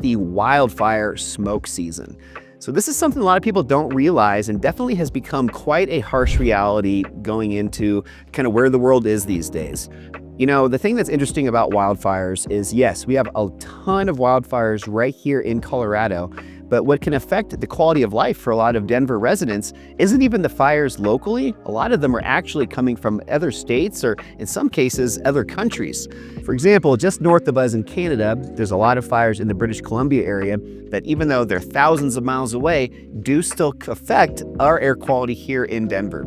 the wildfire smoke season. So this is something a lot of people don't realize and definitely has become quite a harsh reality going into kind of where the world is these days. You know, the thing that's interesting about wildfires is, yes, we have a ton of wildfires right here in Colorado, but what can affect the quality of life for a lot of Denver residents isn't even the fires locally. A lot of them are actually coming from other states or, in some cases, other countries. For example, just north of us in Canada, there's a lot of fires in the British Columbia area that, even though they're thousands of miles away, do still affect our air quality here in Denver.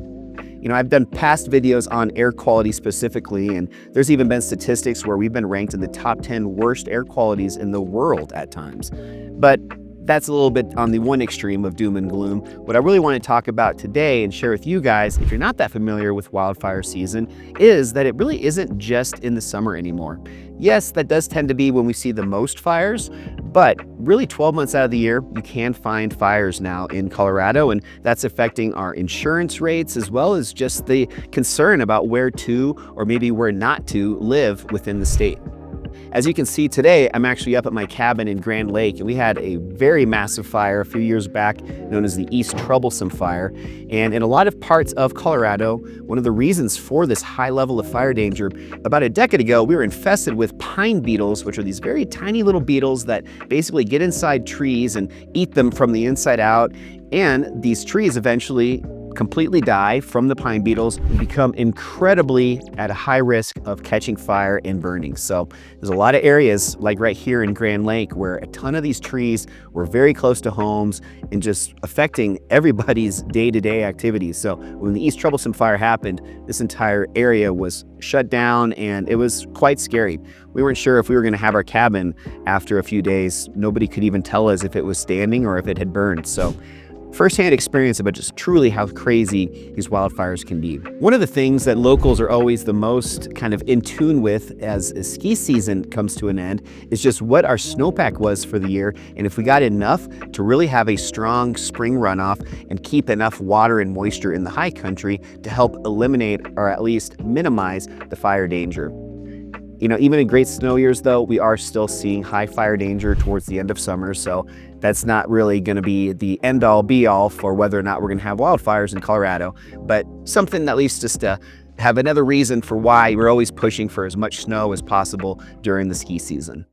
You know, I've done past videos on air quality specifically, and there's even been statistics where we've been ranked in the top 10 worst air qualities in the world at times. But that's a little bit on the one extreme of doom and gloom. What I really want to talk about today and share with you guys, if you're not that familiar with wildfire season, is that it really isn't just in the summer anymore. Yes, that does tend to be when we see the most fires, but really 12 months out of the year, you can find fires now in Colorado, and that's affecting our insurance rates as well as just the concern about where to or maybe where not to live within the state. As you can see today, I'm actually up at my cabin in Grand Lake, and we had a very massive fire a few years back known as the East Troublesome Fire. And in a lot of parts of Colorado, one of the reasons for this high level of fire danger, about a decade ago, we were infested with pine beetles, which are these very tiny little beetles that basically get inside trees and eat them from the inside out. And these trees eventually completely die from the pine beetles and become incredibly at a high risk of catching fire and burning. So there's a lot of areas like right here in Grand Lake where a ton of these trees were very close to homes and just affecting everybody's day-to-day activities. So when the East Troublesome Fire happened, this entire area was shut down and it was quite scary. We weren't sure if we were going to have our cabin after a few days. Nobody could even tell us if it was standing or if it had burned. So firsthand experience about just truly how crazy these wildfires can be. One of the things that locals are always the most kind of in tune with as ski season comes to an end is just what our snowpack was for the year and if we got enough to really have a strong spring runoff and keep enough water and moisture in the high country to help eliminate or at least minimize the fire danger. You know, even in great snow years, though, we are still seeing high fire danger towards the end of summer. So that's not really going to be the end all be all for whether or not we're going to have wildfires in Colorado, but something at least just to have another reason for why we're always pushing for as much snow as possible during the ski season.